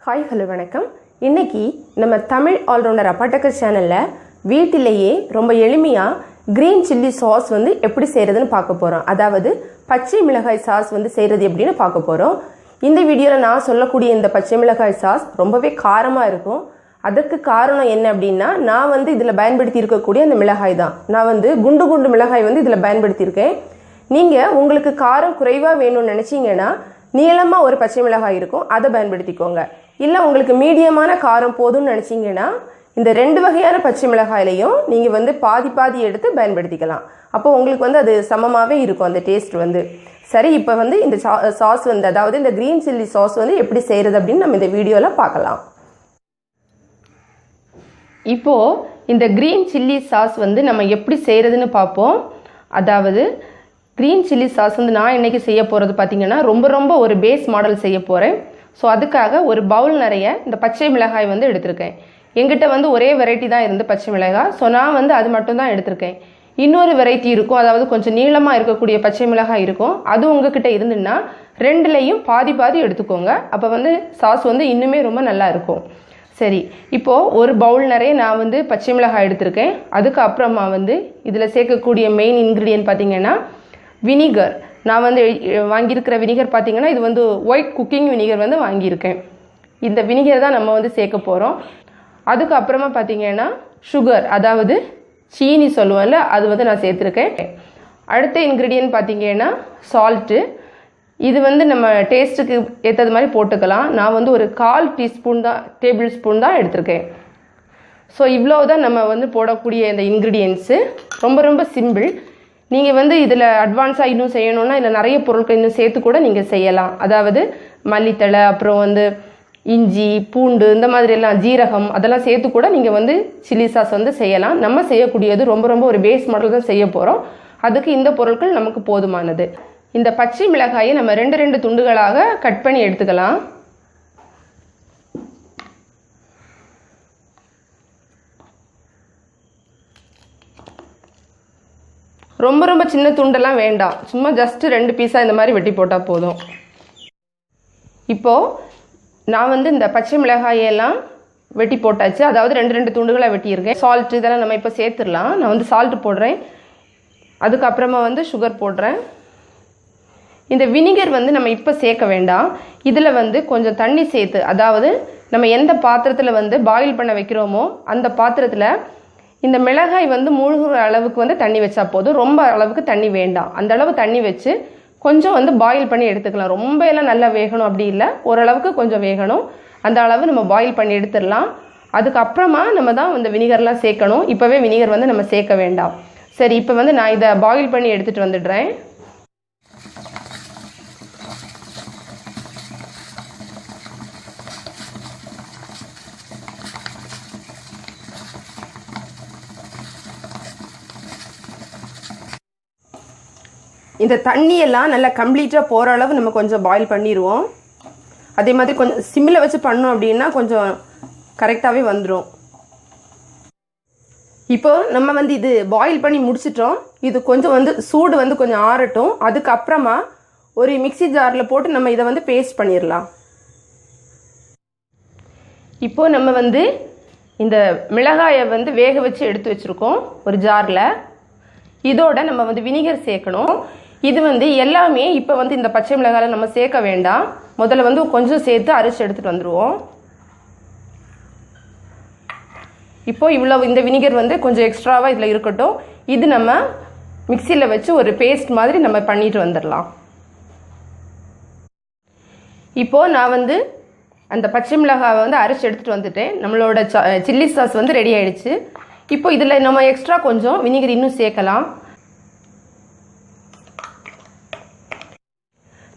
Hi hello வணக்கம். இன்றைக்கி நம்ம தமிழ் ஆல்ரவுண்டர் அப்பட்டக்கர் சேனலில் வீட்டிலேயே ரொம்ப எளிமையாக க்ரீன் சில்லி சாஸ் வந்து எப்படி செய்கிறதுன்னு பார்க்க போகிறோம். அதாவது பச்சை மிளகாய் சாஸ் வந்து செய்கிறது எப்படின்னு பார்க்க போகிறோம். இந்த வீடியோவில் நான் சொல்லக்கூடிய இந்த பச்சை மிளகாய் சாஸ் ரொம்பவே காரமாக இருக்கும். அதற்கு காரணம் என்ன அப்படின்னா, நான் வந்து இதில் பயன்படுத்தி இருக்கக்கூடிய அந்த மிளகாய் தான். நான் வந்து குண்டு குண்டு மிளகாய் வந்து இதில் பயன்படுத்தியிருக்கேன். நீங்கள் உங்களுக்கு காரம் குறைவாக வேணும்னு நினச்சிங்கன்னா நீளமாக ஒரு பச்சை மிளகாய் இருக்கும், அதை பயன்படுத்திக்கோங்க. இல்லை உங்களுக்கு மீடியமான காரம் போதும்னு நினச்சிங்கன்னா இந்த 2 வகையான பச்சை மிளகாயிலையும் நீங்கள் வந்து பாதி பாதி எடுத்து பயன்படுத்திக்கலாம். அப்போ உங்களுக்கு வந்து அது சமமாகவே இருக்கும் அந்த டேஸ்ட் வந்து. சரி, இப்போ வந்து இந்த சாஸ் வந்து அதாவது இந்த க்ரீன் சில்லி சாஸ் வந்து எப்படி செய்கிறது அப்படின்னு நம்ம இந்த வீடியோவில் பார்க்கலாம். இப்போது இந்த க்ரீன் சில்லி சாஸ் வந்து நம்ம எப்படி செய்கிறதுன்னு பார்ப்போம். அதாவது க்ரீன் சில்லி சாஸ் வந்து நான் இன்றைக்கி செய்ய போகிறது பார்த்திங்கன்னா ரொம்ப ஒரு பேஸ் மாடல் செய்ய போகிறேன். ஸோ அதுக்காக ஒரு பவுல் நிறைய இந்த பச்சை மிளகாய் வந்து எடுத்திருக்கேன். எங்கிட்ட வந்து ஒரே வெரைட்டி தான் இருந்து பச்சை மிளகாய். ஸோ நான் வந்து அது மட்டும் தான் எடுத்திருக்கேன். இன்னொரு வெரைட்டி இருக்கும், அதாவது கொஞ்சம் நீளமாக இருக்கக்கூடிய பச்சை மிளகாய் இருக்கும். அது உங்ககிட்ட இருந்துன்னா 2லையும் பாதி பாதி எடுத்துக்கோங்க. அப்போ வந்து சாஸ் வந்து இன்னுமே ரொம்ப நல்லா இருக்கும். சரி, இப்போது ஒரு பவுல் நிறைய நான் வந்து பச்சை மிளகாய் எடுத்திருக்கேன். அதுக்கப்புறமா வந்து இதில் சேர்க்கக்கூடிய மெயின் இன்க்ரீடியன்ட் பார்த்திங்கன்னா வினிகர். நான் வந்து வாங்கியிருக்கிற வினிகர் பார்த்திங்கன்னா இது வந்து ஒயிட் குக்கிங் வினிகர் வந்து வாங்கியிருக்கேன். இந்த வினிகர் தான் நம்ம வந்து சேர்க்க போகிறோம். அதுக்கப்புறமா பார்த்திங்கன்னா சுகர், அதாவது சீனி சொல்லுவோம்ல, அது வந்து நான் சேர்த்துருக்கேன். அடுத்த இன்க்ரீடியன்ட் பார்த்திங்கன்னா சால்ட்டு. இது வந்து நம்ம டேஸ்ட்டுக்கு ஏற்றது மாதிரி போட்டுக்கலாம். நான் வந்து ஒரு 1/4 டேபிள் ஸ்பூன் தான் எடுத்திருக்கேன். ஸோ இவ்வளோ தான் நம்ம வந்து போடக்கூடிய இந்த இன்க்ரீடியன்ட்ஸு. ரொம்ப சிம்பிள். நீங்கள் வந்து இதில் அட்வான்ஸாக இன்னும் செய்யணுன்னா இல்லை நிறைய பொருட்கள் இன்னும் சேர்த்து கூட நீங்கள் செய்யலாம். அதாவது மல்லித்தழை, அப்புறம் வந்து இஞ்சி, பூண்டு, இந்த மாதிரியெல்லாம் ஜீரகம் அதெல்லாம் சேர்த்து கூட நீங்கள் வந்து சில்லி சாஸ் வந்து செய்யலாம். நம்ம செய்யக்கூடியது ரொம்ப ஒரு பேஸ் மாடல் தான் செய்ய போகிறோம். அதுக்கு இந்த பொருட்கள் நமக்கு போதுமானது. இந்த பச்சை மிளகாயை நம்ம 2 துண்டுகளாக கட் பண்ணி எடுத்துக்கலாம். ரொம்ப சின்ன துண்டெல்லாம் வேண்டாம், சும்மா ஜஸ்ட்டு 2 பீஸாக இந்த மாதிரி வெட்டி போட்டால் போதும். இப்போது நான் வந்து இந்த பச்சை மிளகாயெல்லாம் வெட்டி போட்டாச்சு, அதாவது 2 துண்டுகளாக வெட்டியிருக்கேன். சால்ட் இதெல்லாம் நம்ம இப்போ சேர்த்துடலாம். நான் வந்து சால்ட்டு போடுறேன், அதுக்கப்புறமா வந்து சுகர் போடுறேன். இந்த வினிகர் வந்து நம்ம இப்போ சேர்க்க வேண்டாம். இதில் வந்து கொஞ்சம் தண்ணி சேர்த்து, அதாவது நம்ம எந்த பாத்திரத்தில் வந்து பாயில் பண்ண வைக்கிறோமோ அந்த பாத்திரத்தில் இந்த மிளகாய் வந்து மூழ்கிற அளவுக்கு வந்து தண்ணி வச்சா போதும். ரொம்ப அளவுக்கு தண்ணி வேண்டாம். அந்த அளவு தண்ணி வச்சு கொஞ்சம் வந்து பாயில் பண்ணி எடுத்துக்கலாம். ரொம்ப எல்லாம் நல்லா வேகணும் அப்படி இல்லை, ஓரளவுக்கு கொஞ்சம் வேகணும். அந்த அளவு நம்ம பாயில் பண்ணி எடுத்துடலாம். அதுக்கப்புறமா நம்ம தான் இந்த வினிகர்லாம் சேர்க்கணும். இப்போவே வினிகர் வந்து நம்ம சேர்க்க வேண்டாம். சரி, இப்போ வந்து நான் இதை பாயில் பண்ணி எடுத்துகிட்டு வந்துடுறேன். இந்த தண்ணியெல்லாம் நல்லா கம்ப்ளீட்டாக போகிற அளவு நம்ம கொஞ்சம் பாயில் பண்ணிடுவோம். அதே மாதிரி கொஞ்சம் சிம்மில் வச்சு பண்ணோம் அப்படின்னா கொஞ்சம் கரெக்டாகவே வந்துடும். இப்போ நம்ம வந்து இது பாயில் பண்ணி முடிச்சிட்டோம். இது கொஞ்சம் வந்து சூடு வந்து கொஞ்சம் ஆறட்டும். அதுக்கப்புறமா ஒரு மிக்ஸி ஜாரில் போட்டு நம்ம இதை வந்து பேஸ்ட் பண்ணிடலாம். இப்போது நம்ம வந்து இந்த மிளகாயை வந்து வேக வச்சு எடுத்து வச்சுருக்கோம் ஒரு ஜாரில். இதோட நம்ம வந்து வினிகர் சேர்க்கணும். இது வந்து எல்லாமே இப்போ வந்து இந்த பச்சை மிளகாயில் நம்ம சேர்க்க வேண்டாம். முதல்ல வந்து கொஞ்சம் சேர்த்து அரைச்சி எடுத்துகிட்டு வந்துடுவோம். இப்போ இவ்வளோ இந்த வினிகர் வந்து கொஞ்சம் எக்ஸ்ட்ராவாக இதில் இருக்கட்டும். இது நம்ம மிக்சியில் வச்சு ஒரு பேஸ்ட் மாதிரி நம்ம பண்ணிட்டு வந்துடலாம். இப்போது நான் வந்து அந்த பச்சை மிளகாவை வந்து அரைச்சி எடுத்துகிட்டு வந்துட்டேன். நம்மளோட சில்லி சாஸ் வந்து ரெடி ஆகிடுச்சு. இப்போ இதில் நம்ம எக்ஸ்ட்ரா கொஞ்சம் வினிகர் இன்னும் சேர்க்கலாம்.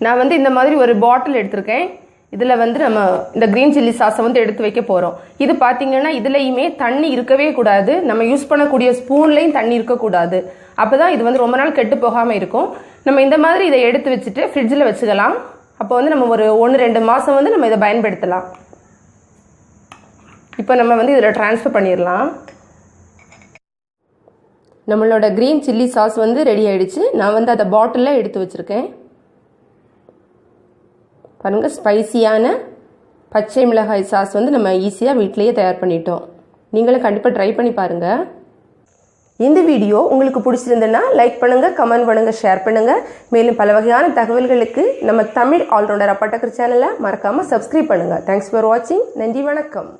நான் வந்து இந்த மாதிரி ஒரு பாட்டில் எடுத்திருக்கேன். இதில் வந்து நம்ம இந்த க்ரீன் சில்லி சாஸை வந்து எடுத்து வைக்க போகிறோம். இது பார்த்திங்கன்னா இதுலேயுமே தண்ணி இருக்கவே கூடாது. நம்ம யூஸ் பண்ணக்கூடிய ஸ்பூன்லேயும் தண்ணி இருக்கக்கூடாது. அப்போ தான் இது வந்து ரொம்ப நாள் கெட்டு போகாமல் இருக்கும். நம்ம இந்த மாதிரி இதை எடுத்து வச்சுட்டு ஃப்ரிட்ஜில் வச்சுக்கலாம். அப்போ வந்து நம்ம ஒரு 1-2 மாதம் வந்து நம்ம இதை பயன்படுத்தலாம். இப்போ நம்ம வந்து இதில் ட்ரான்ஸ்ஃபர் பண்ணிடலாம். நம்மளோட க்ரீன் சில்லி சாஸ் வந்து ரெடி ஆகிடுச்சு. நான் வந்து அதை பாட்டிலில் எடுத்து வச்சுருக்கேன். பாருங்கள், ஸ்பைசியான பச்சை மிளகாய் சாஸ் வந்து நம்ம ஈஸியாக வீட்டிலேயே தயார் பண்ணிட்டோம். நீங்களும் கண்டிப்பாக ட்ரை பண்ணி பாருங்கள். இந்த வீடியோ உங்களுக்கு பிடிச்சிருந்ததுன்னா லைக் பண்ணுங்கள், கமெண்ட் பண்ணுங்கள், ஷேர் பண்ணுங்கள். மேலும் பல வகையான தகவல்களுக்கு நம்ம தமிழ் ஆல்ரவுண்டர் அப்பட்டக்கர் சேனலை மறக்காமல் சப்ஸ்கிரைப் பண்ணுங்கள். தேங்க்ஸ் ஃபார் வாட்சிங். நன்றி, வணக்கம்.